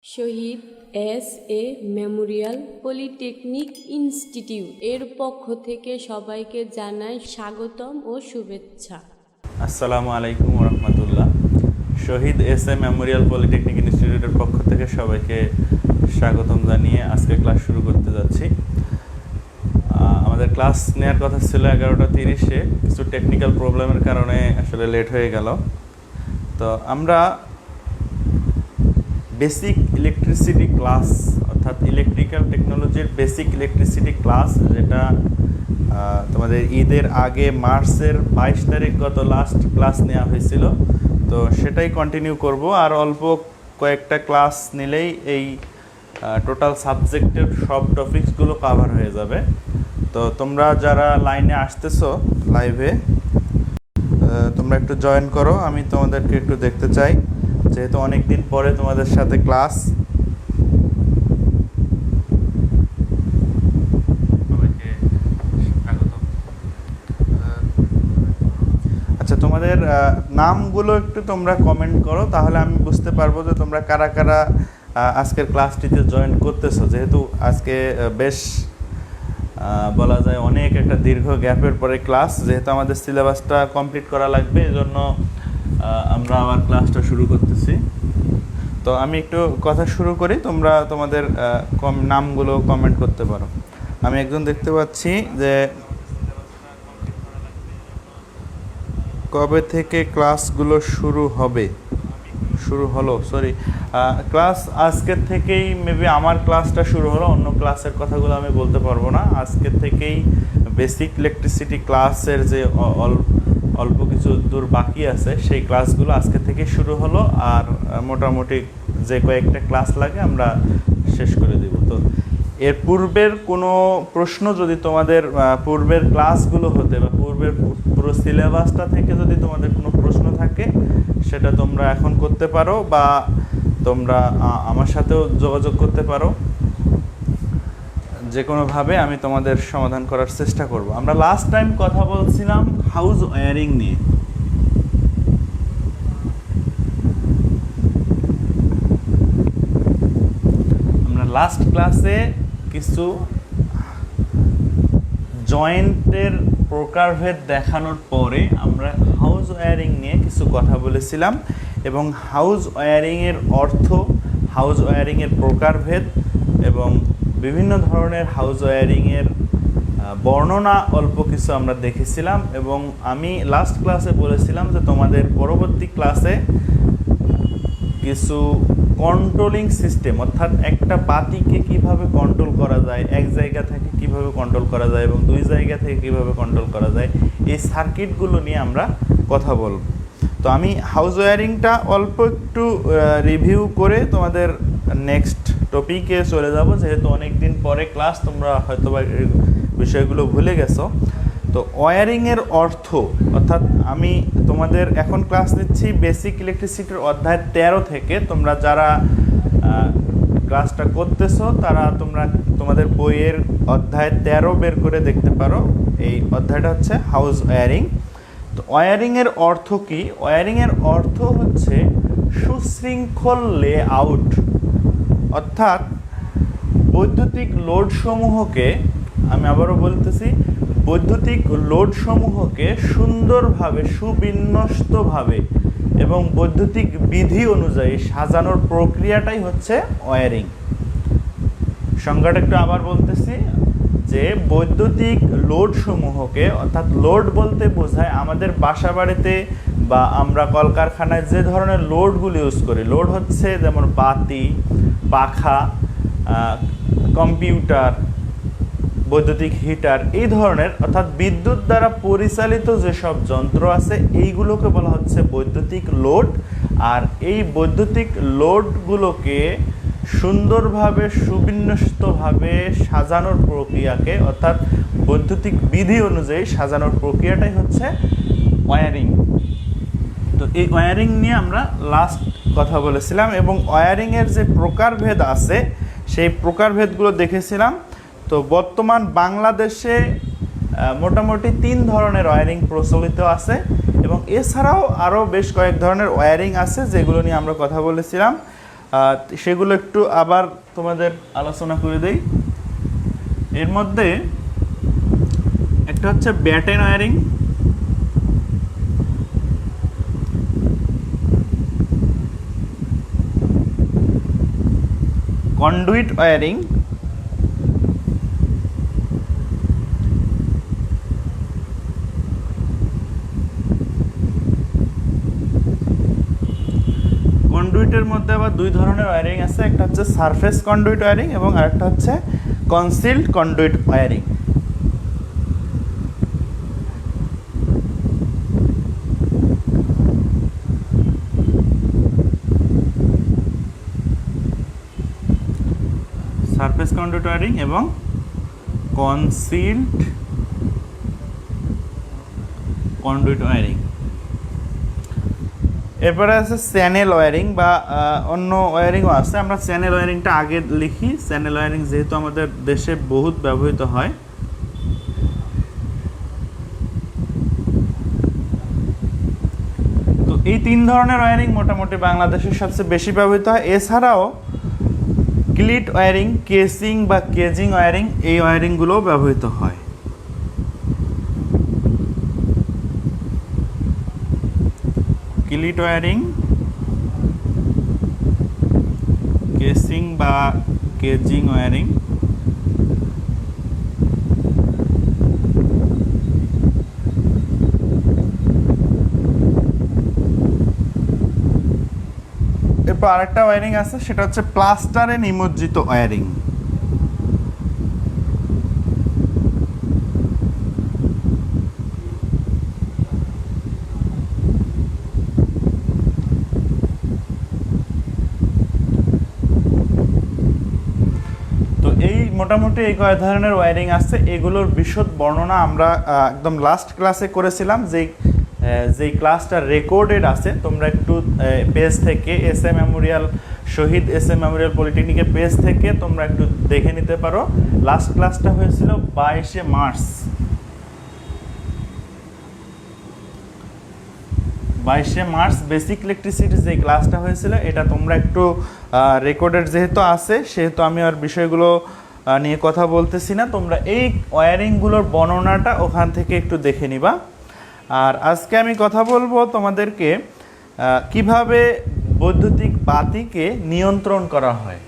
Shahid S A memorial polytechnic institute এর পক্ষ থেকে সবাইকে জানাই স্বাগতম ও শুভেচ্ছা। আসসালামু আলাইকুম রহমতুল্লাহ। শহীদ এস এ মেমোরিয়াল পলিটেকনিক ইনস্টিটিউটের পক্ষ থেকে সবাইকে স্বাগতম জানিয়ে আজকে ক্লাস শুরু করতে যাচ্ছি। আমাদের ক্লাস নেওয়ার কথা ছিল 11:30-এ, কিছু টেকনিক্যাল প্রবলেমের কারণে আসলে লেট হয়ে গেল। তো আমরা বেসিক ইলেকট্রিসিটি ক্লাস অর্থাৎ ইলেকট্রিক্যাল টেকনোলজির বেসিক ইলেকট্রিসিটি ক্লাস, যেটা তোমাদের ঈদের আগে মার্চের 22 তারিখ গত লাস্ট ক্লাস নেওয়া হয়েছিল, তো সেটাই কন্টিনিউ করব। আর অল্প কয়েকটা ক্লাস নিলেই এই টোটাল সাবজেক্টের সব টপিকসগুলো কভার হয়ে যাবে। তো তোমরা যারা লাইনে আসতেছো লাইভে, তোমরা একটু জয়েন করো, আমি তোমাদেরকে একটু দেখতে চাই, যেহেতু অনেক দিন পরে তোমাদের সাথে ক্লাস। আচ্ছা, তোমাদের নামগুলো একটু তোমরা কমেন্ট করো, তাহলে আমি বুঝতে পারবো যে তোমরা কারা কারা আজকের ক্লাসটিতে জয়েন করতেছো। যেহেতু আজকে বেশ বলা যায় অনেক একটা দীর্ঘ গ্যাপের পরে ক্লাস, যেহেতু আমাদের সিলেবাসটা কমপ্লিট করা লাগবে, এজন্য আমরা আবার ক্লাসটা শুরু করতেছি। তো আমি একটু কথা শুরু করি, তোমরা তোমাদের নামগুলো কমেন্ট করতে পারো। আমি একজন দেখতে পাচ্ছি যে কবে থেকে ক্লাসগুলো শুরু হলো, সরি, ক্লাস আজকের থেকেই মেবি আমার ক্লাসটা শুরু হলো। অন্য ক্লাসের কথাগুলো আমি বলতে পারবো না। আজকের থেকেই বেসিক ইলেকট্রিসিটি ক্লাসের যে অল্প কিছু দূর বাকি আছে, সেই ক্লাসগুলো আজকে থেকে শুরু হলো। আর মোটামুটি যে কয়েকটা ক্লাস লাগে আমরা শেষ করে দেব। তো এর পূর্বের কোনো প্রশ্ন যদি তোমাদের পূর্বের ক্লাসগুলো হতে বা পূর্বের পুরো সিলেবাসটা থেকে যদি তোমাদের কোনো প্রশ্ন থাকে, সেটা তোমরা এখন করতে পারো, বা তোমরা আমার সাথেও যোগাযোগ করতে পারো। যে কোনোভাবে আমি তোমাদের সমাধান করার চেষ্টা করব। আমরা লাস্ট টাইম কথা বলছিলাম হাউস ওয়্যারিং নিয়ে। আমরা লাস্ট ক্লাসে কিছু জয়েন্টের প্রকারভেদ দেখানোর পরে আমরা হাউস ওয়্যারিং নিয়ে কিছু কথা বলেছিলাম, এবং হাউস ওয়্যারিংয়ের অর্থ, হাউস ওয়্যারিংয়ের প্রকারভেদ এবং বিভিন্ন ধরনের হাউস ওয়্যারিংয়ের বর্ণনা অল্প কিছু আমরা দেখেছিলাম। এবং আমি লাস্ট ক্লাসে বলেছিলাম যে তোমাদের পরবর্তী ক্লাসে কিছু কন্ট্রোলিং সিস্টেম, অর্থাৎ একটা বাতিকে কিভাবে কন্ট্রোল করা যায়, এক জায়গা থেকে কিভাবে কন্ট্রোল করা যায় এবং দুই জায়গা থেকে কিভাবে কন্ট্রোল করা যায়, এই সার্কিটগুলো নিয়ে আমরা কথা বলব। তো আমি হাউস ওয়্যারিংটা অল্প একটু রিভিউ করে তোমাদের নেক্সট টপিকে চলে যাব, যেহেতু অনেক দিন পরে ক্লাস, তোমরা হয়তো বা বিষয়গুলো ভুলে গেছো। তো ওয়্যারিংয়ের অর্থ, অর্থাৎ আমি তোমাদের এখন ক্লাস নিচ্ছি বেসিক ইলেকট্রিসিটির অধ্যায় 13 থেকে। তোমরা যারা ক্লাসটা করতেছো তারা তোমাদের বইয়ের অধ্যায় 13 বের করে দেখতে পারো। এই অধ্যায়টা হচ্ছে হাউস ওয়্যারিং। তো ওয়্যারিংয়ের অর্থ কি? ওয়্যারিংয়ের অর্থ হচ্ছে সুশৃঙ্খল লেআউট, অর্থাৎ বৈদ্যুতিক লোডসমূহকে, আমি আবারও বলতেছি, বৈদ্যুতিক লোডসমূহকে সুন্দরভাবে, সুবিন্যস্তভাবে এবং বৈদ্যুতিক বিধি অনুযায়ী সাজানোর প্রক্রিয়াটাই হচ্ছে ওয়্যারিং। সংজ্ঞাটা একটু আবার বলতেছি, যে বৈদ্যুতিক লোডসমূহকে, অর্থাৎ লোড বলতে বোঝায় আমাদের বাসা বাড়িতে বা আমরা কলকারখানায় যে ধরনের লোডগুলো ইউজ করি। লোড হচ্ছে যেমন বাতি, পাখা, কম্পিউটার, বৈদ্যুতিক হিটার, এই ধরনের, অর্থাৎ বিদ্যুৎ দ্বারা পরিচালিত যেসব যন্ত্র আছে, এইগুলোকে বলা হচ্ছে বৈদ্যুতিক লোড। আর এই বৈদ্যুতিক লোডগুলোকে সুন্দরভাবে, সুবিন্যস্তভাবে সাজানোর প্রক্রিয়াকে, অর্থাৎ বৈদ্যুতিক বিধি অনুযায়ী সাজানোর প্রক্রিয়াটাই হচ্ছে ওয়্যারিং। তো এই ওয়্যারিং নিয়ে আমরা লাস্ট কথা বলেছিলাম, এবং ওয়্যারিংয়ের যে প্রকারভেদ আছে সেই প্রকারভেদগুলো দেখেছিলাম। তো বর্তমান বাংলাদেশে মোটামুটি 3 ধরনের ওয়্যারিং প্রচলিত আছে, এবং এছাড়াও আরও বেশ কয়েক ধরনের ওয়্যারিং আছে যেগুলো নিয়ে আমরা কথা বলেছিলাম। সেগুলো একটু আবার তোমাদের আলোচনা করে দেই। এর মধ্যে একটা হচ্ছে ব্যাটেন ওয়্যারিং, কন্ডুইট ওয়্যারিং, কন্ডুইটের মধ্যে আবার দুই ধরনের ওয়্যারিং আছে, একটা হচ্ছে সারফেস কন্ডুইট ওয়্যারিং এবং আরেকটা হচ্ছে concealed conduit wiring. Surface conduit wiring এবং কনসিলড কন্ডুইট ওয়্যারিং। এরপরে আছে চ্যানেল ওয়্যারিং বা অন্য ওয়্যারিংও আছে। আমরা চ্যানেল ওয়্যারিংটা আগে লিখি। চ্যানেল ওয়্যারিং যেহেতু আমাদের দেশে বহুত ব্যবহৃত হয়, তো এই তিন ধরনের ওয়্যারিং মোটামুটি বাংলাদেশের সবচেয়ে বেশি ব্যবহৃত হয়। এছাড়াও ক্লিট ওয়্যারিং, কেসিং বা কেজিং ওয়্যারিং, এই ওয়্যারিংগুলোও ব্যবহৃত হয়। ক্লিট ওয়্যারিং, কেসিং বা কেজিং ওয়্যারিং, এরপর আরেকটা ওয়্যারিং আছে, সেটা হচ্ছে প্লাস্টারে নিমজ্জিত ওয়্যারিং। মোটামুটি এই কয় ধরনের ওয়্যারিং আছে। এগুলোর বিশদ বর্ণনা আমরা একদম লাস্ট ক্লাসে করেছিলাম, যেই ক্লাসটা রেকর্ডেড আছে। তোমরা একটু পেজ থেকে S A memorial, Shahid S A memorial পলিটেকনিকের পেজ থেকে তোমরা একটু দেখে নিতে পারো। লাস্ট ক্লাসটা হয়েছিল 22শে মার্চ। 22শে মার্চ বেসিক ইলেকট্রিসিটি যে ক্লাসটা হয়েছিল, এটা তোমরা একটু রেকর্ডেড যেহেতু আছে, সেহেতু আমি আর বিষয়গুলো নিয়ে কথা বলতেছি না। তোমরা এই ওয়্যারিংগুলোর বর্ণনাটা ওখান থেকে একটু দেখে নিবা। আর আজকে আমি কথা বলবো তোমাদেরকে কিভাবে বৈদ্যুতিক বাতিকে নিয়ন্ত্রণ করা হয়।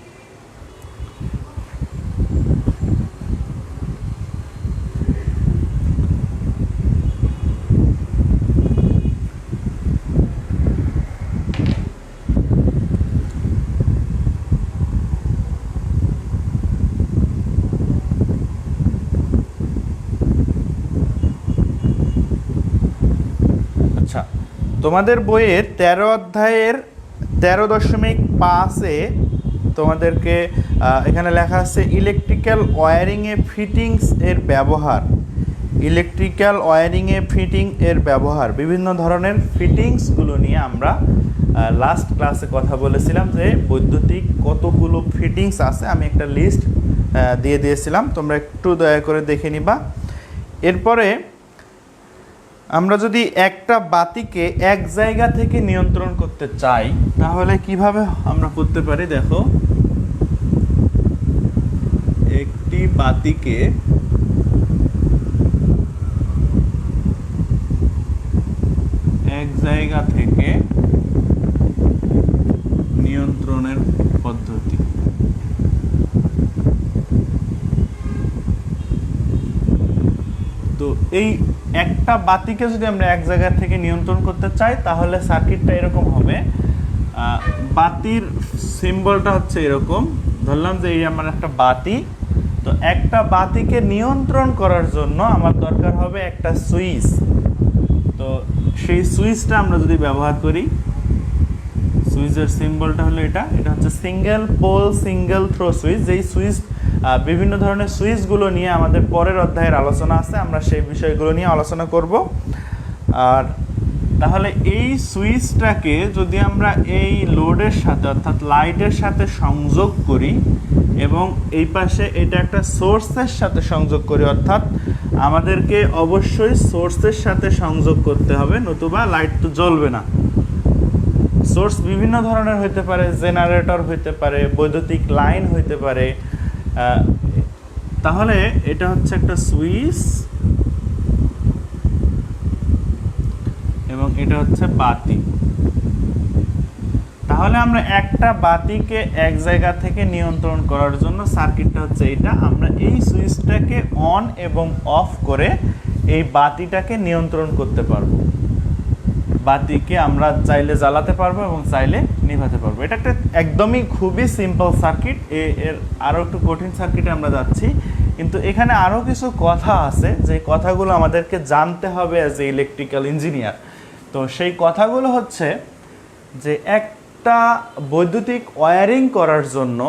তোমাদের বইয়ের 13 অধ্যায়ের 13.5-এ তোমাদেরকে এখানে লেখা আছে ইলেকট্রিক্যাল ওয়্যারিংয়ে ফিটিংস এর ব্যবহার। ইলেকট্রিক্যাল ওয়্যারিংয়ে ফিটিং এর ব্যবহার, বিভিন্ন ধরনের ফিটিংসগুলো নিয়ে আমরা লাস্ট ক্লাসে কথা বলেছিলাম যে বৈদ্যুতিক কতগুলো ফিটিংস আছে। আমি একটা লিস্ট দিয়ে দিয়েছিলাম, তোমরা একটু দয়া করে দেখে নিবা। এরপরে আমরা যদি একটা বাতিকে এক জায়গা থেকে নিয়ন্ত্রণ করতে চাই, তাহলে কিভাবে আমরা করতে পারি দেখো। একটি বাতিকে এক জায়গা থেকে নিয়ন্ত্রণের পদ্ধতি। তো এই একটা বাতিকে যদি আমরা এক জায়গা থেকে নিয়ন্ত্রণ করতে চাই, তাহলে সার্কিটটা এরকম হবে। বাতির সিম্বলটা হচ্ছে এরকম। ধরলাম যে এই আমার একটা বাতি। তো একটা বাতিকে নিয়ন্ত্রণ করার জন্য আমার দরকার হবে একটা সুইচ। তো সেই সুইচটা আমরা যদি ব্যবহার করি, সুইচের সিম্বলটা হলো এটা হচ্ছে single pole single throw switch. যেই সুইচ বিভিন্ন ধরনের সুইচগুলো নিয়ে আমাদের পরের অধ্যায়ের আলোচনা আছে, আমরা সেই বিষয়গুলো নিয়ে আলোচনা করব। আর তাহলে এই সুইচটাকে যদি আমরা এই লোডের সাথে অর্থাৎ লাইটের সাথে সংযোগ করি এবং এই পাশে এটা একটা সোর্সের সাথে সংযোগ করি, অর্থাৎ আমাদেরকে অবশ্যই সোর্সের সাথে সংযোগ করতে হবে, নতুবা লাইট তো জ্বলবে না। সোর্স বিভিন্ন ধরনের হইতে পারে, জেনারেটর হইতে পারে, বৈদ্যুতিক লাইন হইতে পারে। তাহলে এটা হচ্ছে একটা সুইচ এবং এটা হচ্ছে বাতি। তাহলে আমরা একটা বাতিকে এক জায়গা থেকে নিয়ন্ত্রণ করার জন্য সার্কিটটা হচ্ছে এটা, আমরা এই সুইচটাকে অন এবং অফ করে এই বাতিটাকে নিয়ন্ত্রণ করতে পারবো। বাতিকে আমরা চাইলে জ্বালাতে পারবো এবং চাইলে নিভাতে পারবো। এটা একটা একদমই খুবই সিম্পল সার্কিট। এর আরও একটু কঠিন সার্কিটে আমরা যাচ্ছি, কিন্তু এখানে আরও কিছু কথা আছে যে কথাগুলো আমাদেরকে জানতে হবে অ্যাজ এ ইলেকট্রিক্যাল ইঞ্জিনিয়ার। তো সেই কথাগুলো হচ্ছে যে একটা বৈদ্যুতিক ওয়্যারিং করার জন্য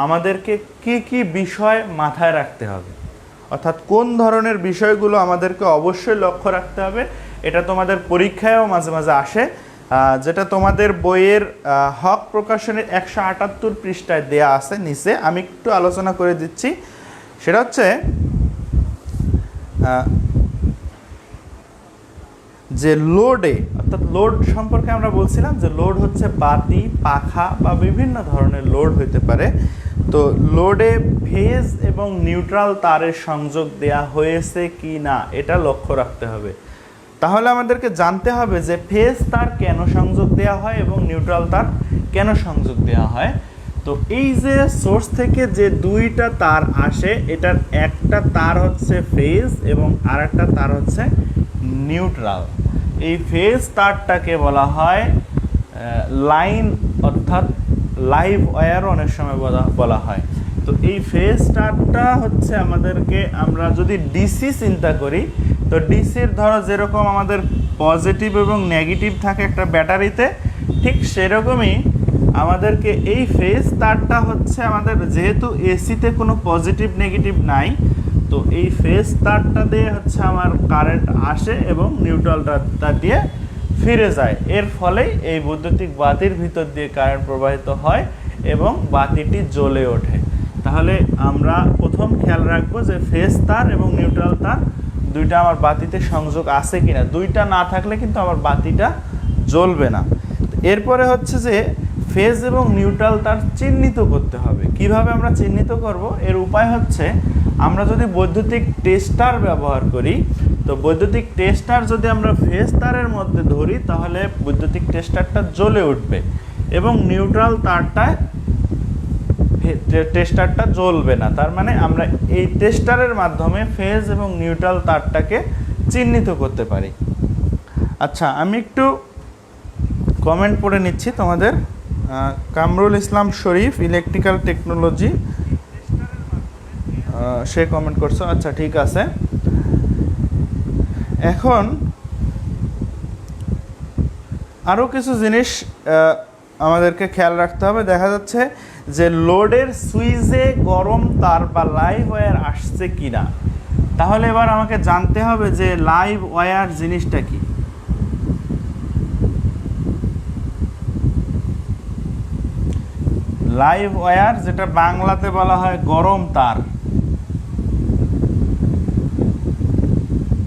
আমাদেরকে কি কি বিষয় মাথায় রাখতে হবে, অর্থাৎ কোন ধরনের বিষয়গুলো আমাদেরকে অবশ্যই লক্ষ্য রাখতে হবে। এটা তোমাদের পরীক্ষায়ও মাঝে মাঝে আসে, যেটা তোমাদের বইয়ের হক প্রকাশনের 178 পৃষ্ঠায় দেয়া আছে নিচে। আমি একটু আলোচনা করে দিচ্ছি। সেটা হচ্ছে যে লোডে, অর্থাৎ লোড সম্পর্কে আমরা বলছিলাম যে লোড হচ্ছে বাতি, পাখা বা বিভিন্ন ধরনের লোড হইতে পারে। তো লোডে ফেজ এবং নিউট্রাল তারের সংযোগ দেয়া হয়েছে কি না এটা লক্ষ্য রাখতে হবে। তাহলে আমাদেরকে জানতে হবে যে ফেজ তার কেন সংযোগ দেয়া হয় এবং নিউট্রাল তার কেন সংযোগ দেয়া হয়। তো এই যে সোর্স থেকে যে দুইটা তার আসে, এটার একটা তার হচ্ছে ফেজ এবং আরেকটা তার হচ্ছে নিউট্রাল। এই ফেজ তারটাকে বলা হয় লাইন, অর্থাৎ লাইভ ওয়্যার অনেক সময় বলা হয়। তো এই ফেজ তারটা হচ্ছে আমাদেরকে, আমরা যদি ডিসি চিন্তা করি, তো ডিসির ধরো যেরকম আমাদের পজিটিভ এবং নেগেটিভ থাকে একটা ব্যাটারিতে, ঠিক সেরকমই আমাদেরকে এই ফেজ তারটা হচ্ছে আমাদের, যেহেতু এসিতে কোনো পজিটিভ নেগেটিভ নাই, তো এই ফেজ তারটা দিয়ে হচ্ছে আমার কারেন্ট আসে এবং নিউট্রালটা দিয়ে ফিরে যায়। এর ফলেই এই বৈদ্যুতিক বাতির ভিতর দিয়ে কারেন্ট প্রবাহিত হয় এবং বাতিটি জ্বলে ওঠে। তাহলে আমরা প্রথম খেয়াল রাখবো যে ফেজ তার এবং নিউট্রাল তার দুইটা আমার বাতিতে সংযোগ আছে কিনা। দুইটা না থাকলে কিন্তু আমার বাতিটা জ্বলবে না। এরপরে হচ্ছে যে ফেজ এবং নিউট্রাল তার চিহ্নিত করতে হবে। কিভাবে আমরা চিহ্নিত করব? এর উপায় হচ্ছে, আমরা যদি বৈদ্যুতিক টেস্টার ব্যবহার করি, তো বৈদ্যুতিক টেস্টার যদি আমরা ফেজ তারের মধ্যে ধরি, তাহলে বৈদ্যুতিক টেস্টারটা জ্বলে উঠবে এবং নিউট্রাল তারটায় টেস্টারটা জ্বলবে না। তার মানে আমরা এই টেস্টারের মাধ্যমে ফেজ এবং নিউট্রাল তারটাকে চিহ্নিত করতে পারি। আচ্ছা, আমি একটু কমেন্ট পড়ে নিচ্ছি তোমাদের। কামরুল ইসলাম শরীফ, ইলেকট্রিক্যাল টেকনোলজি, সে কমেন্ট করছো। আচ্ছা, ঠিক আছে। এখন আরও কিছু জিনিস আমাদেরকে খেয়াল রাখতে হবে। দেখা যাচ্ছে যে লোডের সুইচে গরম তার বা লাইভ ওয়্যার আসছে কিনা। তাহলে এবার আমাকে জানতে হবে যে লাইভ ওয়্যার জিনিসটা কি। লাইভ ওয়্যার, যেটা বাংলাতে বলা হয় গরম তার।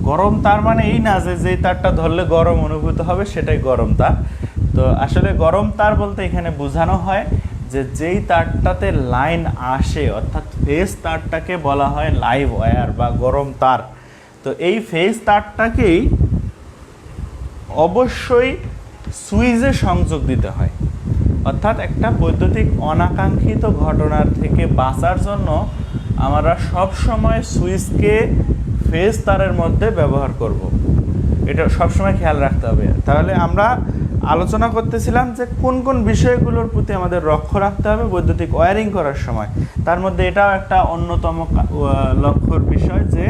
গরম তার মানে এই না যে যেই তারটা ধরলে গরম অনুভূত হবে সেটাই গরম তার। তো আসলে গরম তার বলতে এখানে বোঝানো হয় যে যেই তারটাতে লাইন আসে, অর্থাৎ ফেজ তারটাকে বলা হয় লাইভ ওয়্যার বা গরম তার। তো এই ফেজ তারটাকেই অবশ্যই সুইচে সংযোগ দিতে হয়। অর্থাৎ একটা বৈদ্যুতিক অনাকাঙ্ক্ষিত ঘটনার থেকে বাঁচার জন্য আমরা সব সময় সুইচকে ফেজ তারের মধ্যে ব্যবহার করব। এটা সবসময় খেয়াল রাখতে হবে। তাহলে আমরা আলোচনা করতেছিলাম যে কোন কোন বিষয়গুলোর প্রতি আমাদের লক্ষ্য রাখতে হবে বৈদ্যুতিক ওয়্যারিং করার সময়। তার মধ্যে এটাও একটা অন্যতম লক্ষ্যর বিষয় যে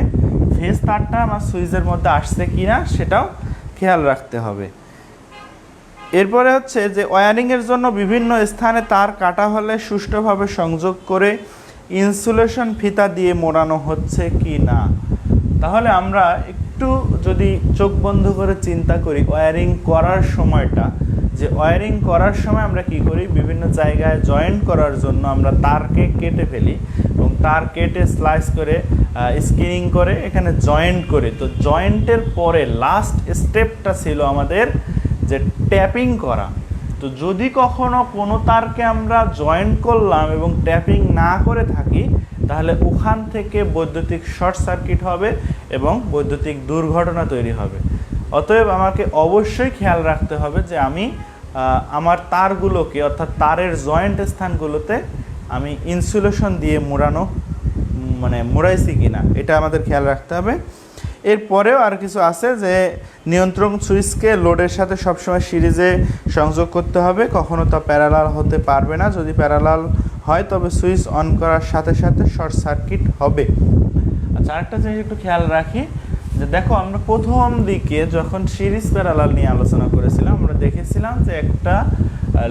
ফেজ তারটা আমার সুইচের মধ্যে আসছে কিনা সেটাও খেয়াল রাখতে হবে। এরপরে হচ্ছে যে ওয়্যারিংয়ের জন্য বিভিন্ন স্থানে তার কাটা হলে সুষ্ঠুভাবে সংযোগ করে ইনসুলেশন ফিতা দিয়ে মোড়ানো হচ্ছে কি না। তাহলে আমরা একটু যদি চোখ বন্ধ করে চিন্তা করি ওয়্যারিং করার সময়টা, যে ওয়্যারিং করার সময় আমরা কি করি, বিভিন্ন জায়গায় জয়েন্ট করার জন্য আমরা তারকে কেটে ফেলি এবং তার কেটে স্লাইস করে স্কিনিং করে এখানে জয়েন্ট করি। তো জয়েন্টের পরে লাস্ট স্টেপটা ছিল আমাদের যে ট্যাপিং করা। তো তো যদি কখনো কোনো তারকে আমরা জয়েন করলাম এবং ট্যাপিং না করে থাকি, তাহলে ওখান থেকে বৈদ্যুতিক শর্ট সার্কিট হবে এবং বৈদ্যুতিক দুর্ঘটনা তৈরি হবে। অতএব আমাকে অবশ্যই খেয়াল রাখতে হবে যে আমি আমার তারগুলোকে, অর্থাৎ তারের জয়েন্ট স্থানগুলোতে আমি ইনসুলেশন দিয়ে মোড়াইছি কিনা, এটা আমাদের খেয়াল রাখতে হবে। এরপরেও আর কিছু আছে যে নিয়ন্ত্রণ সুইচকে লোডের সাথে সবসময় সিরিজে সংযোগ করতে হবে, কখনো তা প্যারালাল হতে পারবে না। যদি প্যারালাল হয় তবে সুইচ অন করার সাথে সাথে শর্ট সার্কিট হবে। আচ্ছা, আরেকটা জিনিস একটু খেয়াল রাখি যে দেখো, আমরা প্রথম দিকে যখন সিরিজ প্যারালাল নিয়ে আলোচনা করেছিলাম, আমরা দেখেছিলাম যে একটা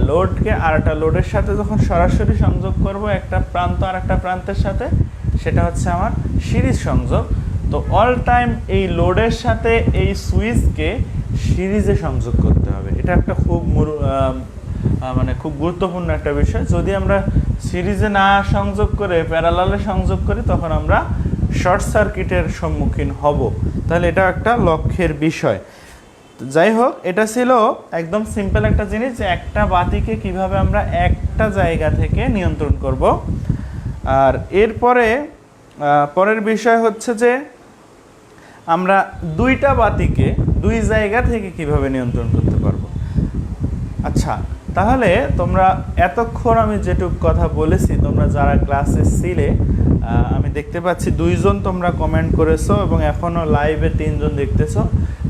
লোডকে আর একটা লোডের সাথে যখন সরাসরি সংযোগ করব একটা প্রান্ত আর একটা প্রান্তের সাথে, সেটা হচ্ছে আমার সিরিজ সংযোগ। তো অল টাইম এই লোডের সাথে এই সুইচকে সিরিজে সংযোগ করতে হবে। এটা একটা খুব গুরুত্বপূর্ণ একটা বিষয়। যদি আমরা সিরিজে না সংযোগ করে প্যারালালে সংযোগ করি, তখন আমরা শর্ট সার্কিটের সম্মুখীন হব। তাহলে এটা একটা লক্ষ্যের বিষয়। যাই হোক, এটা ছিল একদম সিম্পল একটা জিনিস যে একটা বাতিকে কিভাবে আমরা একটা জায়গা থেকে নিয়ন্ত্রণ করব। আর এরপরে পরের বিষয় হচ্ছে যে আমরা দুইটা বাতিকে দুই জায়গা থেকে কিভাবে নিয়ন্ত্রণ করতে পারবো। আচ্ছা, তাহলে তোমরা এতক্ষণ আমি যেটুকু কথা বলেছি, তোমরা যারা ক্লাসে ছিলে, আমি দেখতে পাচ্ছি 2 জন তোমরা কমেন্ট করেছো এবং এখনও লাইভে 3 জন দেখতেছো।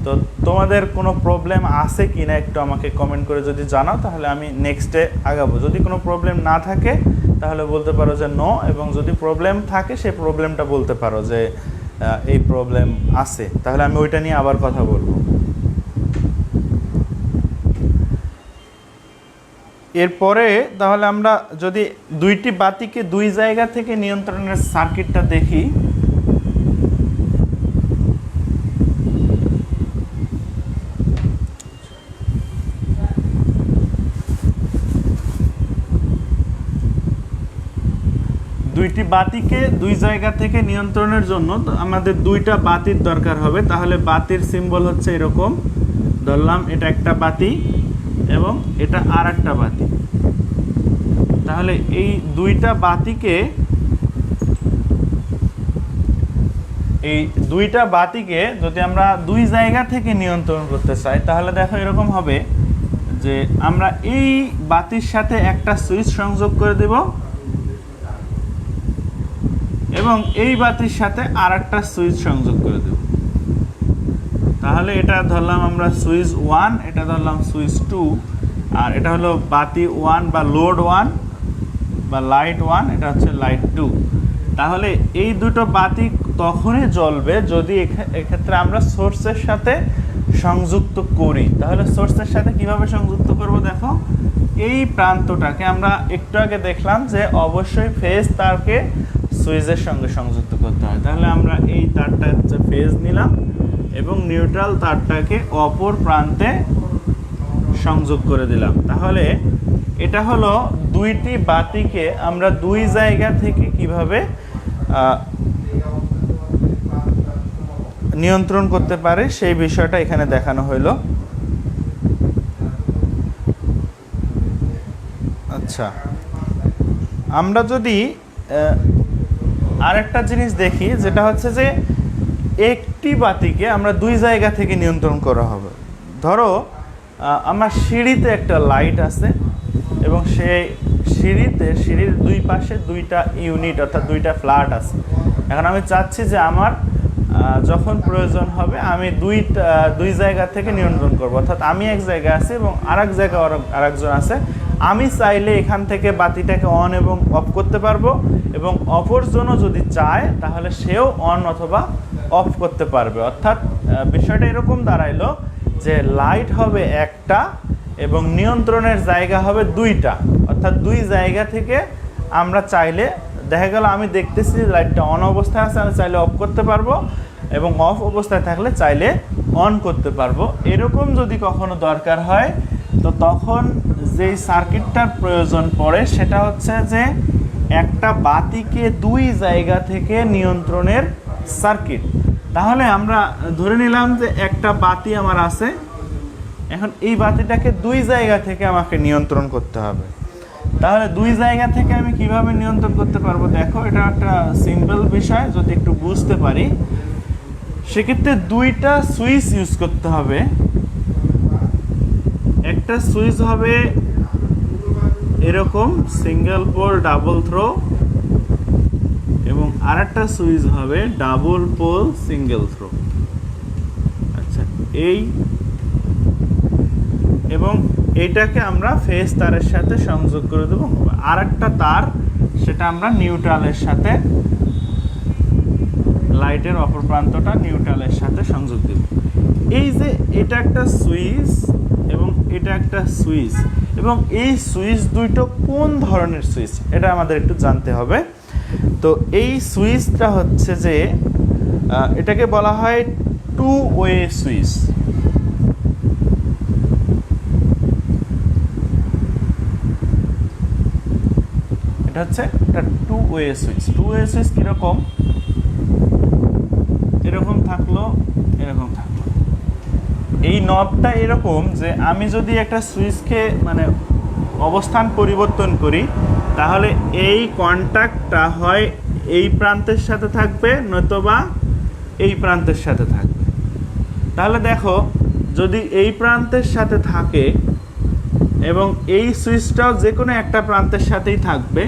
তো তোমাদের কোনো প্রবলেম আছে কি না একটু আমাকে কমেন্ট করে যদি জানাও, তাহলে আমি নেক্সটে আগাবো। যদি কোনো প্রবলেম না থাকে তাহলে বলতে পারো যে নো, এবং যদি প্রবলেম থাকে সেই প্রবলেমটা বলতে পারো যে এই প্রবলেম আছে, তাহলে আমি ওইটা নিয়ে আবার কথা বলবো। এরপরে তাহলে আমরা যদি দুইটি বাতিকে দুই জায়গা থেকে নিয়ন্ত্রণের সার্কিটটা দেখি, দুইটি বাতিকে দুই জায়গা থেকে নিয়ন্ত্রণের জন্য আমাদের দুইটা বাতির দরকার হবে। তাহলে বাতির সিম্বল হচ্ছে এরকম, ধরলাম এটা একটা বাতি এবং এটা আর একটা বাতি। তাহলে এই দুইটা বাতিকে যদি আমরা দুই জায়গা থেকে নিয়ন্ত্রণ করতে চাই, তাহলে দেখো এরকম হবে যে আমরা এই বাতির সাথে একটা সুইচ সংযোগ করে দেব এবং এই বাতির সাথে আর একটা সুইচ সংযোগ করে দেব। তাহলে এটা ধরলাম আমরা সুইচ 1, এটা ধরলাম সুইচ 2, আর এটা হলো বাতি 1 বা লোড 1 বা লাইট 1, এটা হচ্ছে লাইট 2। তাহলে এই দুটো বাতি তখনই জ্বলবে যদি এক্ষেত্রে আমরা সোর্সের সাথে সংযুক্ত করি। তাহলে সোর্সের সাথে কিভাবে সংযুক্ত করব, দেখো এই প্রান্তটাকে আমরা একটু আগে দেখলাম যে অবশ্যই ফেজ তারকে সুইচের সঙ্গে সংযুক্ত করতে হয়। তাহলে আমরা এই তারটা হচ্ছে ফেজ নিলাম এবং নিউট্রাল তারটাকে অপর প্রান্তে সংযোগ করে দিলাম। তাহলে এটা হলো দুইটি বাতিকে আমরা দুই জায়গা থেকে কিভাবে নিয়ন্ত্রণ করতে পারে সেই বিষয়টা এখানে দেখানো হইল। আচ্ছা, আমরা যদি আরেকটা জিনিস দেখি, যেটা হচ্ছে যে একটি বাতিকে আমরা দুই জায়গা থেকে নিয়ন্ত্রণ করা হবে। ধরো আমার সিঁড়িতে একটা লাইট আছে এবং সেই সিঁড়ির দুই পাশে দুইটা ইউনিট অর্থাৎ দুইটা ফ্ল্যাট আছে। এখন আমি চাচ্ছি যে আমার যখন প্রয়োজন হবে আমি দুই জায়গা থেকে নিয়ন্ত্রণ করব, অর্থাৎ আমি এক জায়গায় আছি এবং আরেক জায়গায় আরেকজন আছে। আমি চাইলে এখান থেকে বাতিটাকে অন এবং অফ করতে পারবো এবং অপরজনও যদি চায় তাহলে সেও অন অথবা অফ করতে পারবে। অর্থাৎ বিষয়টা এরকম দাঁড়াইলো যে লাইট হবে একটা এবং নিয়ন্ত্রণের জায়গা হবে দুইটা, অর্থাৎ দুই জায়গা থেকে আমরা চাইলে, দেখা গেল আমি দেখতেছি লাইটটা অন অবস্থায় আছে, আমি চাইলে অফ করতে পারবো এবং অফ অবস্থায় থাকলে চাইলে অন করতে পারবো। এরকম যদি কখনো দরকার হয় তো তখন যেই সার্কিটটার প্রয়োজন পড়ে সেটা হচ্ছে যে একটা বাতিকে দুই জায়গা থেকে নিয়ন্ত্রণের সার্কিট। তাহলে আমরা ধরে নিলাম যে একটা বাতি আমার আছে, এখন এই বাতিটাকে দুই জায়গা থেকে আমাকে নিয়ন্ত্রণ করতে হবে। তাহলে দুই জায়গা থেকে আমি কিভাবে নিয়ন্ত্রণ করতে পারবো? দেখো, এটা একটা সিম্পল বিষয়, যদি একটু বুঝতে পারি সেক্ষেত্রে দুইটা সুইচ ইউজ করতে হবে। একটা সুইচ হবে এরকম সিঙ্গেল পোল ডাবল থ্রো, এবং আরেকটা সুইচ হবে ডাবল পোল সিঙ্গেল থ্রো। আচ্ছা, এই এবং এইটাকে আমরা ফেজ তারের সাথে সংযোগ করে দেবো। আর একটা তার, সেটা আমরা নিউট্রালের সাথে, লাইটের অপর প্রান্তটা নিউট্রালের সাথে সংযোগ দেব। এই যে এটা একটা সুইচ এবং এটা একটা সুইচ, এবং এই সুইচ দুইটো কোন ধরনের সুইচ এটা আমাদের একটু জানতে হবে। তো এই সুইচটা হচ্ছে যে এটাকে বলা হয় টু ওয়ে সুইচ। এটা হচ্ছে একটা two way switch. Two way switch কিরকম? এরকম থাকলো, এরকম থাকলো। এই নবটা এরকম যে আমি যদি একটা সুইচকে মানে অবস্থান পরিবর্তন করি, তাহলে এই কন্ট্যাক্টটা হয় এই প্রান্তের সাথে থাকবে, নয়তোবা এই প্রান্তের সাথে থাকবে। তাহলে দেখো, যদি এই প্রান্তের সাথে থাকে এবং এই সুইচটাও যে কোনো একটা প্রান্তের সাথেই থাকবে,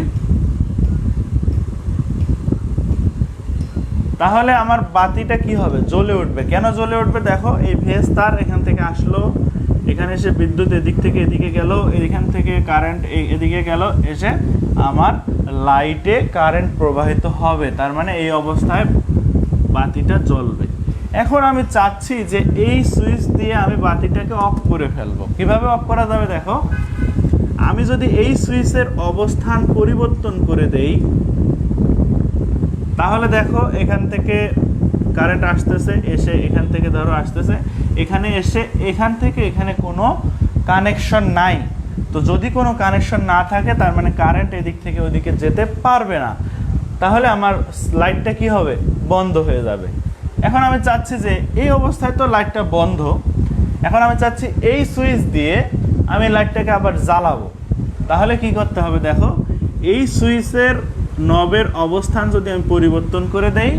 তাহলে আমার বাতিটা কি হবে? জ্বলে উঠবে। কেন জ্বলে উঠবে? দেখো, এই ফেজ তার এখান থেকে আসলো, এখানে এসে বিদ্যুৎ এদিক থেকে এদিকে গেল, এখান থেকে কারেন্ট এদিকে গেল, এসে আমার লাইটে কারেন্ট প্রবাহিত হবে। তার মানে এই অবস্থায় বাতিটা জ্বলবে। এখন আমি চাচ্ছি যে এই সুইচ দিয়ে আমি বাতিটাকে অফ করে ফেলবো। কিভাবে অফ করা যাবে? দেখো, আমি যদি এই সুইচের অবস্থান পরিবর্তন করে দেই, তাহলে দেখো এখান থেকে কারেন্ট আসতেছে, এসে এখান থেকে ধরো আসতেছে, এখানে এসে এখান থেকে এখানে কোনো কানেকশন নাই। তো যদি কোনো কানেকশন না থাকে, তার মানে কারেন্ট এদিক থেকে ওইদিকে যেতে পারবে না। তাহলে আমার লাইটটা কি হবে? বন্ধ হয়ে যাবে। এখন আমি চাচ্ছি যে এই অবস্থায় তো লাইটটা বন্ধ, এখন আমি চাচ্ছি এই সুইচ দিয়ে আমি লাইটটাকে আবার জ্বালাবো। তাহলে কি করতে হবে? দেখো, এই সুইচের নবের অবস্থান যদি আমি পরিবর্তন করে দেই,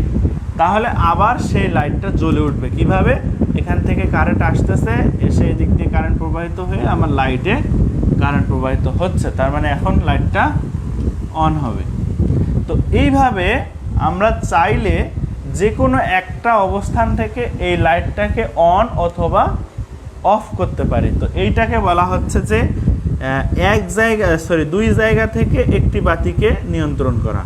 তাহলে আবার সেই লাইটটা জ্বলে উঠবে। কিভাবে? এখান থেকে কারেন্ট আসতেছে, এসে এদিক দিয়ে কারেন্ট প্রবাহিত হয়ে আমার লাইটে কারেন্ট প্রবাহিত হচ্ছে। তার মানে এখন লাইটটা অন হবে। তো এইভাবে আমরা চাইলে যে কোনো একটা অবস্থান থেকে এই লাইটটাকে অন অথবা অফ করতে পারি। তো এইটাকে বলা হচ্ছে যে দুই জায়গা থেকে একটি বাতিকে নিয়ন্ত্রণ করা।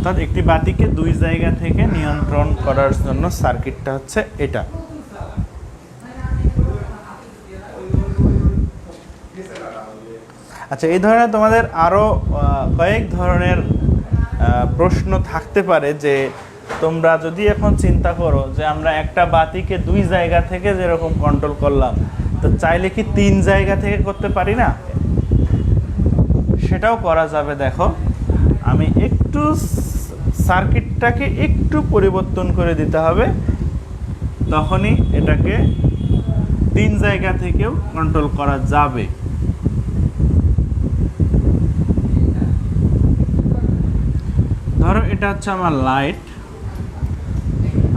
অর্থাৎ একটি বাতিকে দুই জায়গা থেকে নিয়ন্ত্রণ করার জন্য সার্কিটটা হচ্ছে এটা। আচ্ছা, এই ধরনের তোমাদের আরও কয়েক ধরনের প্রশ্ন থাকতে পারে যে তোমরা যদি এখন চিন্তা করো যে আমরা একটা বাতিকে দুই জায়গা থেকে যেরকম কন্ট্রোল করলাম, তো চাইলে কি তিন জায়গা থেকে করতে পারি না? সেটাও করা যাবে। দেখো, আমি একটু সার্কিটটাকে একটু পরিবর্তন করে দিতে হবে, তখনই এটাকে তিন জায়গা থেকেও কন্ট্রোল করা যাবে। ধরো এটা হচ্ছে আমার লাইট,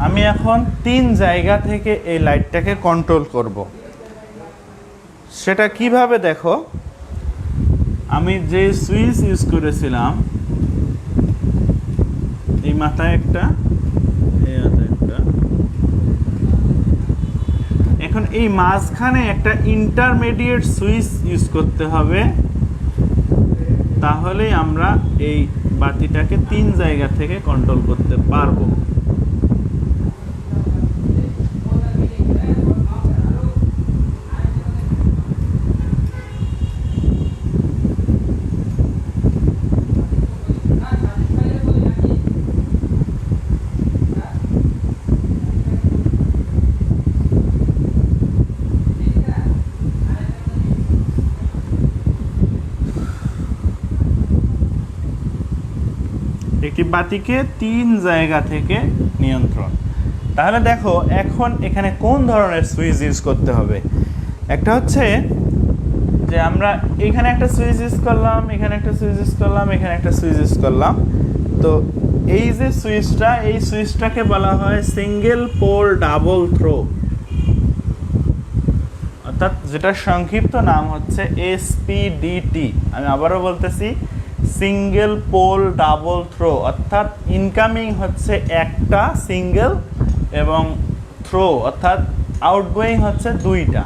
আমি এখন তিন জায়গা থেকে এই লাইটটাকে কন্ট্রোল করব। সেটা কিভাবে? দেখো, আমি যে সুইচ ইউজ করেছিলাম, এই মাথায় একটা, এই মাথায় একটা, এখন এই মাঝখানে একটা ইন্টারমিডিয়েট সুইচ ইউজ করতে হবে, তাহলেই আমরা এই বাতিটাকে তিন জায়গা থেকে কন্ট্রোল করতে পারবো। একটি বাতিকে 3 জায়গা থেকে নিয়ন্ত্রণ। তাহলে দেখো এখন এখানে কোন ধরনের সুইচ ইউজ করতে হবে। একটা হচ্ছে যে আমরা এখানে একটা সুইচ ইউজ করলাম, এখানে একটা সুইচ ইউজ করলাম, এখানে একটা সুইচ ইউজ করলাম। তো এই যে সুইচটা, এই সুইচটাকে বলা হয় সিঙ্গেল পোল ডাবল থ্রো, অর্থাৎ যেটার সংক্ষিপ্ত নাম হচ্ছে এসপিডিটি। আমি আবারও বলতেছি, সিঙ্গেল পোল ডাবল থ্রো, অর্থাৎ ইনকামিং হচ্ছে একটা সিঙ্গেল এবং থ্রো অর্থাৎ আউটগোয়িং হচ্ছে 2টা।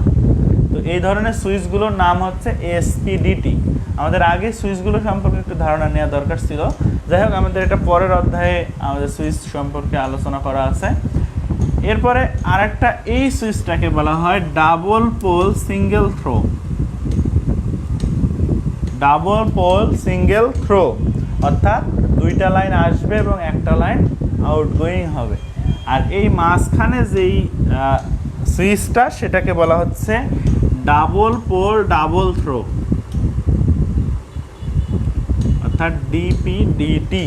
তো এই ধরনের সুইচগুলোর নাম হচ্ছে এসপিডিটি। আমাদের আগে সুইচগুলো সম্পর্কে একটু ধারণা নেওয়া দরকার ছিল। যাই হোক, আমাদের এটা পরের অধ্যায়ে আমাদের সুইচ সম্পর্কে আলোচনা করা আছে। এরপরে আরেকটা, এই সুইচটাকে বলা হয় double pole single throw. Double pole single throw অর্থাৎ 2টা লাইন আসবে এবং একটা লাইন আউটগোয়িং হবে। আর এই মাঝখানে যেই সুইচটা, সেটাকে বলা হচ্ছে ডাবল পোল ডাবল থ্রো, অর্থাৎ ডিপিডিটি।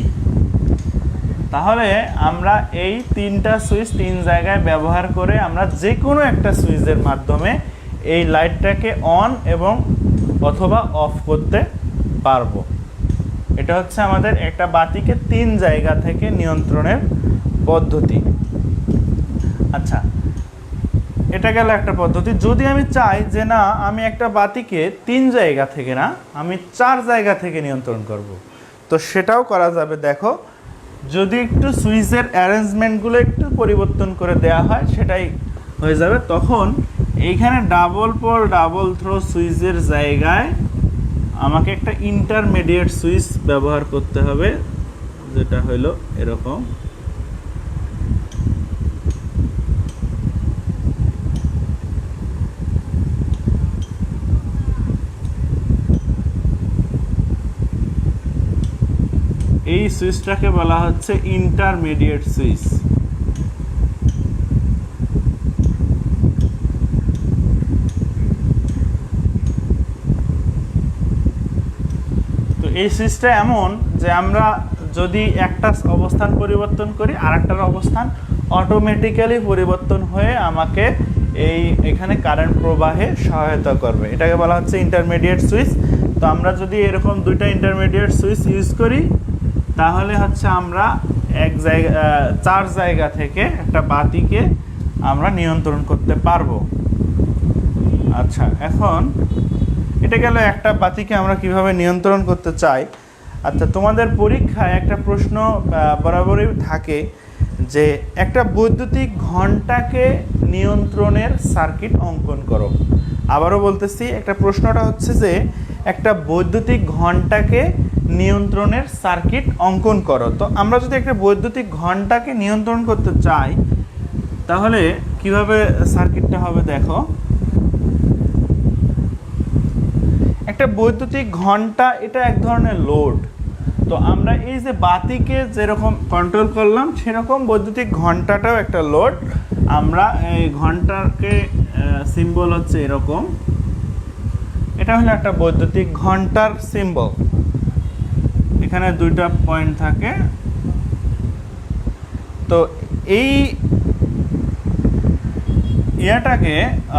তাহলে আমরা এই 3টা সুইচ 3 জায়গায় ব্যবহার করে আমরা যে কোনো একটা সুইচের মাধ্যমে এই লাইটটাকে অন এবং অথবা অফ করতে পারবো। এটা হচ্ছে আমাদের একটা বাতিকে 3 জায়গা থেকে নিয়ন্ত্রণের পদ্ধতি। আচ্ছা, এটা গেল একটা পদ্ধতি। যদি আমি চাই যে না, আমি একটা বাতিকে 3 জায়গা থেকে না, আমি 4 জায়গা থেকে নিয়ন্ত্রণ করব, তো সেটাও করা যাবে। দেখো, যদি একটু সুইচের অ্যারেঞ্জমেন্টগুলো একটু পরিবর্তন করে দেওয়া হয়, সেটাই হয়ে যাবে। তখন এইখানে ডাবল পোল ডাবল থ্রো সুইচের জায়গায় আমাকে একটা ইন্টারমিডিয়েট সুইচ ব্যবহার করতে হবে, যেটা হলো এরকম। এই সুইচটাকে বলা হচ্ছে ইন্টারমিডিয়েট সুইচ। তো এই সুইচটা এমন যে আমরা যদি একটা অবস্থান পরিবর্তন করি, আরেকটার অবস্থান অটোমেটিক্যালি পরিবর্তন হয়ে আমাকে এখানে কারেন্ট প্রবাহে সহায়তা করবে। এটাকে বলা হচ্ছে ইন্টারমিডিয়েট সুইচ। তো আমরা যদি এরকম 2টা ইন্টারমিডিয়েট সুইচ ইউজ করি, তাহলে হচ্ছে আমরা 4 জায়গা থেকে একটা বাতিকে আমরা নিয়ন্ত্রণ করতে পারবো। আচ্ছা, এখন এটা গেল একটা বাতিকে আমরা কিভাবে নিয়ন্ত্রণ করতে চাই। আচ্ছা, তোমাদের পরীক্ষায় একটা প্রশ্ন বরাবরই থাকে যে একটা বৈদ্যুতিক ঘণ্টাকে নিয়ন্ত্রণের সার্কিট অঙ্কন করো। আবারও বলতেছি, একটা প্রশ্নটা হচ্ছে যে একটা বৈদ্যুতিক ঘণ্টাকে নিয়ন্ত্রণের সার্কিট অঙ্কন করো। তো আমরা যদি একটা বৈদ্যুতিক ঘণ্টাকে নিয়ন্ত্রণ করতে চাই, তাহলে কিভাবে সার্কিটটা হবে দেখো। একটা বৈদ্যুতিক ঘণ্টা এটা এক ধরনের লোড। তো আমরা এই যে বাতিকে যেরকম কন্ট্রোল করলাম, সেরকম বৈদ্যুতিক ঘণ্টাটাও একটা লোড। আমরা এই ঘণ্টাকে সিম্বল হচ্ছে এরকম, এটা হলো একটা বৈদ্যুতিক ঘণ্টার সিম্বল। এখানে 2টা পয়েন্ট থাকে। তো এই ইয়াটাকে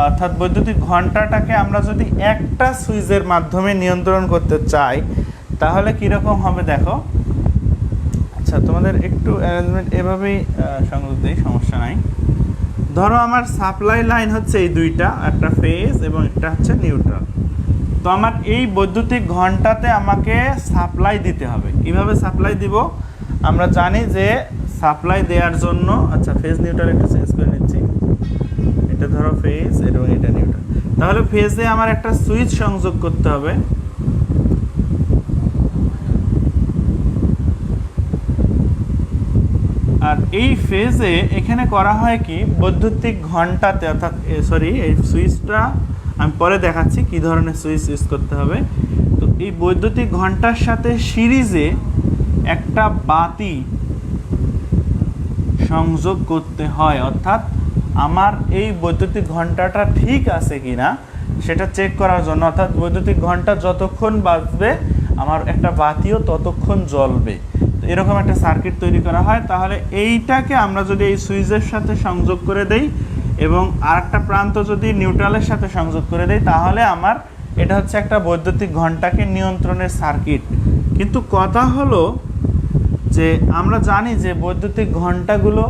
অর্থাৎ বৈদ্যুতিক ঘণ্টাটাকে আমরা যদি একটা সুইচের মাধ্যমে নিয়ন্ত্রণ করতে চাই, তাহলে কীরকম হবে দেখো। আচ্ছা, তোমাদের একটু অ্যারেঞ্জমেন্ট এভাবেই সংযোগ দিই, সমস্যা নাই। ধরো আমার সাপ্লাই লাইন হচ্ছে এই 2টা, একটা ফেজ এবং একটা হচ্ছে নিউট্রাল। তো আমার এই বৈদ্যুতিক ঘণ্টাতে আমাকে সাপ্লাই দিতে হবে। কীভাবে সাপ্লাই দিব? আমরা জানি যে সাপ্লাই দেওয়ার জন্য, আচ্ছা ফেজ নিউট্রাল একটু চেঞ্জ করে নিচ্ছি। এটা ধরো ফেজ এবং এটা নিউট্রাল। তাহলে ফেজে আমার একটা সুইচ সংযোগ করতে হবে। আর এই ফেজে এখানে করা হয় কি, বৈদ্যুতিক ঘণ্টাতে অর্থাৎ এই সুইচটা আমি পরে দেখাচ্ছি কি ধরনের সুইচ ইউজ করতে হবে। তো এই বৈদ্যুতিক ঘণ্টার সাথে সিরিজে একটা বাতি সংযোগ করতে হয়, অর্থাৎ আমার এই বৈদ্যুতিক ঘণ্টাটা ঠিক আছে কিনা সেটা চেক করার জন্য। অর্থাৎ বৈদ্যুতিক ঘণ্টা যতক্ষণ বাজবে আমার একটা বাতিও ততক্ষণ জ্বলবে। এরকম একটা সার্কিট তৈরি করা হয়। তাহলে এইটাকে আমরা যদি এই সুইচের সাথে সংযোগ করে দেই এবং আরেকটা প্রান্ত যদি নিউট্রালের সাথে সংযোগ করে দেই, তাহলে আমার এটা হচ্ছে একটা বৈদ্যুতিক ঘণ্টাকে নিয়ন্ত্রণের সার্কিট। কিন্তু কথা হলো যে আমরা জানি যে বৈদ্যুতিক ঘণ্টাগুলো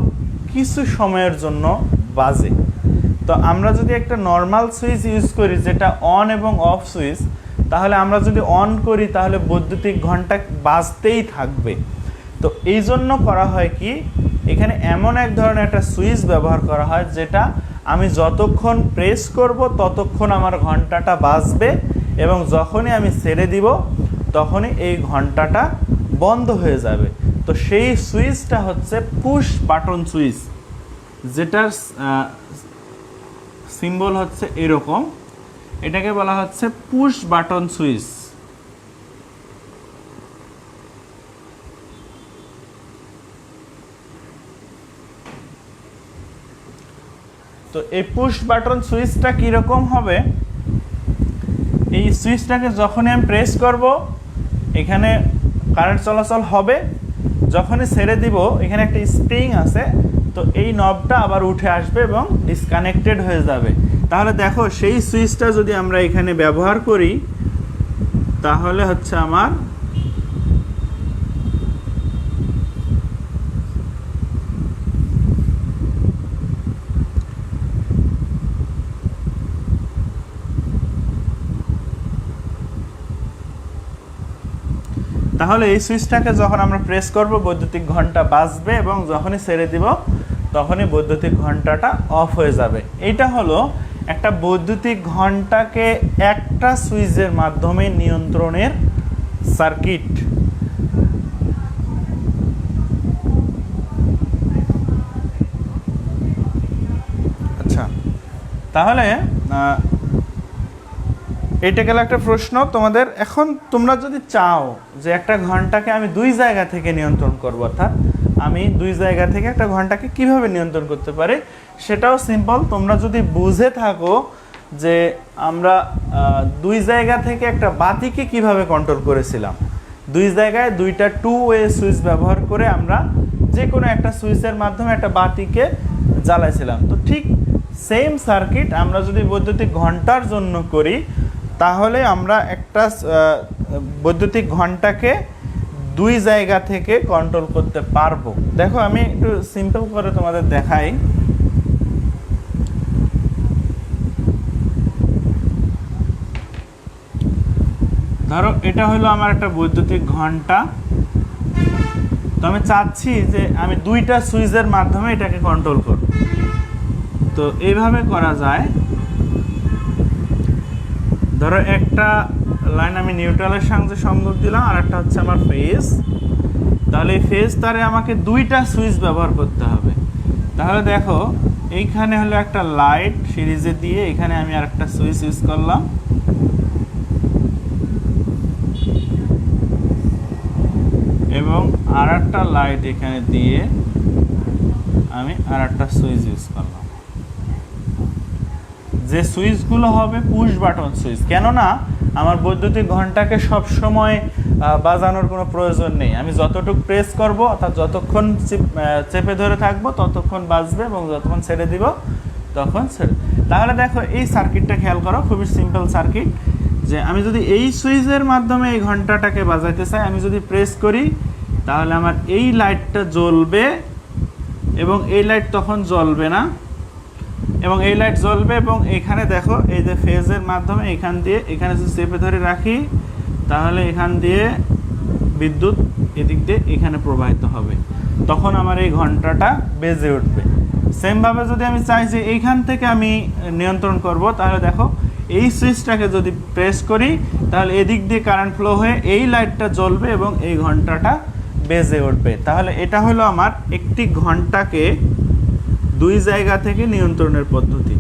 কিছু সময়ের জন্য বাজে। তো আমরা যদি একটা নর্মাল সুইচ ইউজ করি যেটা অন এবং অফ সুইচ, তাহলে আমরা যদি অন করি তাহলে বৈদ্যুতিক ঘণ্টা বাজতেই থাকবে। তো এই জন্য করা হয় কি, এখানে এমন এক ধরনের একটা সুইচ ব্যবহার করা হয় যেটা আমি যতক্ষণ প্রেস করব ততক্ষণ আমার ঘণ্টাটা বাজবে, এবং যখনই আমি ছেড়ে দিব তখনই এই ঘণ্টাটা বন্ধ হয়ে যাবে। তো সেই সুইচটা হচ্ছে পুশ বাটন সুইচ, যেটার সিম্বল হচ্ছে এরকম। এটাকে বলা হচ্ছে পুশ বাটন সুইচ। তো এই পুশ বাটন সুইচটা কীরকম হবে, এই সুইচটাকে যখনই আমি প্রেস করব এখানে কারেন্ট চলাচল হবে, যখনই ছেড়ে দিব এখানে একটা স্প্রিং আছে, তো এই নবটা আবার উঠে আসবে এবং ডিসকানেক্টেড হয়ে যাবে। তাহলে দেখো সেই সুইচটা যদি আমরা এখানে ব্যবহার করি তাহলে হচ্ছে আমার তাহলে এই সুইচটাকে যখন আমরা প্রেস করব বৈদ্যুতিক ঘণ্টা বাজবে, এবং যখনই ছেড়ে দিব তখনই বৈদ্যুতিক ঘণ্টাটা অফ হয়ে যাবে। এইটা হলো একটা বৈদ্যুতিক ঘণ্টাকে একটা সুইচের মাধ্যমে নিয়ন্ত্রণের সার্কিট। আচ্ছা, তাহলে এটা গেল একটা প্রশ্ন তোমাদের। এখন তোমরা যদি চাও যে একটা ঘণ্টাকে আমি দুই জায়গা থেকে নিয়ন্ত্রণ করব, অর্থাৎ আমি দুই জায়গা থেকে একটা ঘণ্টাকে কিভাবে নিয়ন্ত্রণ করতে পারি সেটাও সিম্পল। তোমরা যদি বুঝে থাকো যে আমরা দুই জায়গা থেকে একটা বাতিকে কিভাবে কন্ট্রোল করেছিলাম, দুই জায়গায় দুইটা টু ওয়ে সুইচ ব্যবহার করে আমরা যে কোনো একটা সুইচের মাধ্যমে একটা বাতিকে জ্বালাইছিলাম, তো ঠিক সেম সার্কিট আমরা যদি বৈদ্যুতিক ঘণ্টার জন্য করি তাহলে আমরা একটা বৈদ্যুতিক ঘণ্টাকে দুই জায়গা থেকে কন্ট্রোল করতে পারবো। দেখো আমি একটু সিম্পল করে তোমাদের দেখাই। ধরো এটা হলো আমার একটা বৈদ্যুতিক ঘণ্টা, তো আমি চাচ্ছি যে আমি দুইটা সুইচের মাধ্যমে এটাকে কন্ট্রোল করব। তো এইভাবে করা যায়। ধরো একটা লাইন আমি নিউট্রালের সঙ্গে সংযোগ দিলাম, আর একটা হচ্ছে আমার ফেজ। তাহলে এই ফেজ তারে আমাকে দুইটা সুইচ ব্যবহার করতে হবে। তাহলে দেখো এইখানে হলো একটা লাইট সিরিজে দিয়ে এখানে আমি আর একটা সুইচ ইউজ করলাম, এবং আর একটা লাইট এখানে দিয়ে আমি আর একটা সুইচ ইউজ করলাম। যে সুইচগুলো হবে পুশ বাটন সুইচ, কেননা আমার বৈদ্যুতিক ঘণ্টাকে সব সময় বাজানোর কোনো প্রয়োজন নেই। আমি যতটুকু প্রেস করব অর্থাৎ যতক্ষণ চেপে ধরে থাকবো ততক্ষণ বাজবে, এবং যতক্ষণ ছেড়ে দিব তখন ছেড়ে। তাহলে দেখো এই সার্কিটটা খেয়াল করো, খুবই সিম্পল সার্কিট। যে আমি যদি এই সুইচের মাধ্যমে এই ঘণ্টাটাকে বাজাইতে চাই, আমি যদি প্রেস করি তাহলে আমার এই লাইটটা জ্বলবে, এবং এই লাইট তখন জ্বলবে না, এবং এই লাইট জ্বলবে। এবং এখানে দেখো এই যে ফেজের মাধ্যমে এখান দিয়ে এখানে যদি চেপে ধরে রাখি তাহলে এখান দিয়ে বিদ্যুৎ এদিক দিয়ে এখানে প্রবাহিত হবে, তখন আমার এই ঘণ্টাটা বেজে উঠবে। সেমভাবে যদি আমি চাই যে এইখান থেকে আমি নিয়ন্ত্রণ করব, তাহলে দেখো এই সুইচটাকে যদি প্রেস করি তাহলে এদিক দিয়ে কারেন্ট ফ্লো হয়ে এই লাইটটা জ্বলবে এবং এই ঘণ্টাটা বেজে উঠবে। তাহলে এটা হলো আমার একটি ঘণ্টাকে দুই জায়গা থেকে নিয়ন্ত্রণের পদ্ধতি।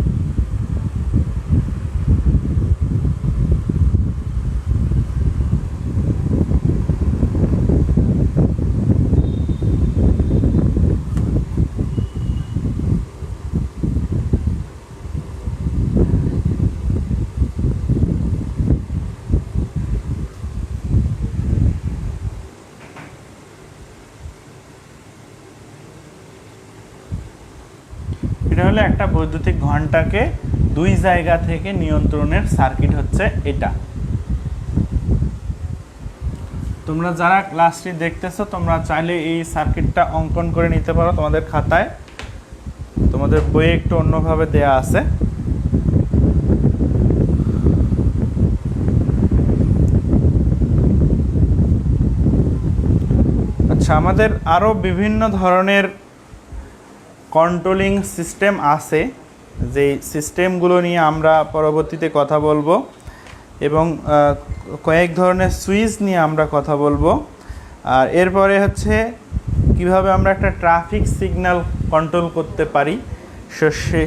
এটা হলো একটা বৈদ্যুতিক ঘন্টাকে দুই জায়গা থেকে নিয়ন্ত্রণের সার্কিট হচ্ছে এটা। তোমরা যারা ক্লাসটি দেখতেছো তোমরা চাইলে এই সার্কিটটা অঙ্কন করে নিতে পারো তোমাদের খাতায়, তোমাদের বইয়ে একটু অন্যভাবে দেয়া আছে। আচ্ছা, আমাদের আরও বিভিন্ন ধরনের কন্ট্রোলিং সিস্টেম আছে, যে সিস্টেমগুলো নিয়ে আমরা পরবর্তীতে কথা বলবো, এবং কয়েক ধরনের সুইচ নিয়ে আমরা কথা বলবো। আর এরপরে হচ্ছে কিভাবে আমরা একটা ট্রাফিক সিগন্যাল কন্ট্রোল করতে পারি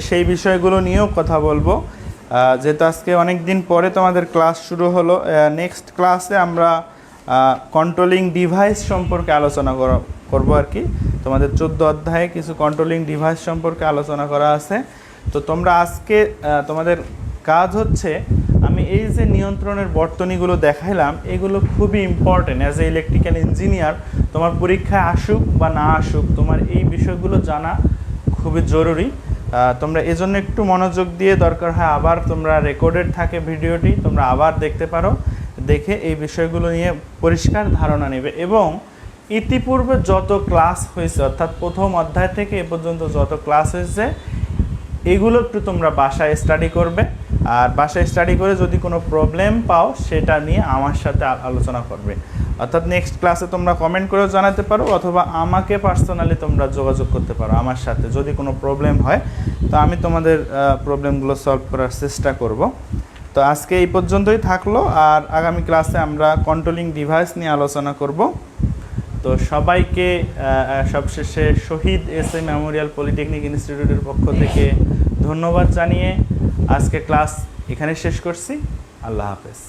সেই বিষয়গুলো নিয়েও কথা বলবো। যেহেতু আজকে অনেক দিন পরে তোমাদের ক্লাস শুরু হলো, নেক্সট ক্লাসে আমরা কন্ট্রোলিং ডিভাইস সম্পর্কে আলোচনা করবো আর কি। তোমাদের 14 অধ্যায়ে কিছু কন্ট্রোলিং ডিভাইস সম্পর্কে আলোচনা করা আছে। তো তোমরা আজকে তোমাদের কাজ হচ্ছে, আমি এই যে নিয়ন্ত্রণের বর্তনীগুলো দেখাইলাম এগুলো খুবই important. As a electrical engineer তোমার পরীক্ষায় আসুক বা না আসুক, তোমার এই বিষয়গুলো জানা খুবই জরুরি। তোমরা এজন্য একটু মনোযোগ দিয়ে, দরকার হয় আবার তোমরা রেকর্ডেড থাকে ভিডিওটি, তোমরা আবার দেখতে পারো, দেখে এই বিষয়গুলো নিয়ে পরিষ্কার ধারণা নেবে। এবং ইতিপূর্বে যত ক্লাস হয়েছে, অর্থাৎ প্রথম অধ্যায় থেকে এ পর্যন্ত যত ক্লাস হয়েছে এগুলো একটু তোমরা বাসায় স্টাডি করবে। আর বাসায় স্টাডি করে যদি কোনো প্রবলেম পাও সেটা নিয়ে আমার সাথে আলোচনা করবে। অর্থাৎ নেক্সট ক্লাসে তোমরা কমেন্ট করেও জানাতে পারো, অথবা আমাকে পার্সোনালি তোমরা যোগাযোগ করতে পারো আমার সাথে। যদি কোনো প্রবলেম হয় তো আমি তোমাদের প্রবলেমগুলো সলভ করার চেষ্টা করব। তো আজকে এই পর্যন্তই থাকলো, আর আগামী ক্লাসে আমরা কন্ট্রোলিং ডিভাইস নিয়ে আলোচনা করব। তো সবাইকে সবশেষে শহীদ এস.এ. মেমোরিয়াল পলিটেকনিক ইনস্টিটিউটের পক্ষ থেকে ধন্যবাদ জানিয়ে আজকে ক্লাস এখানে শেষ করছি। আল্লাহ হাফেজ।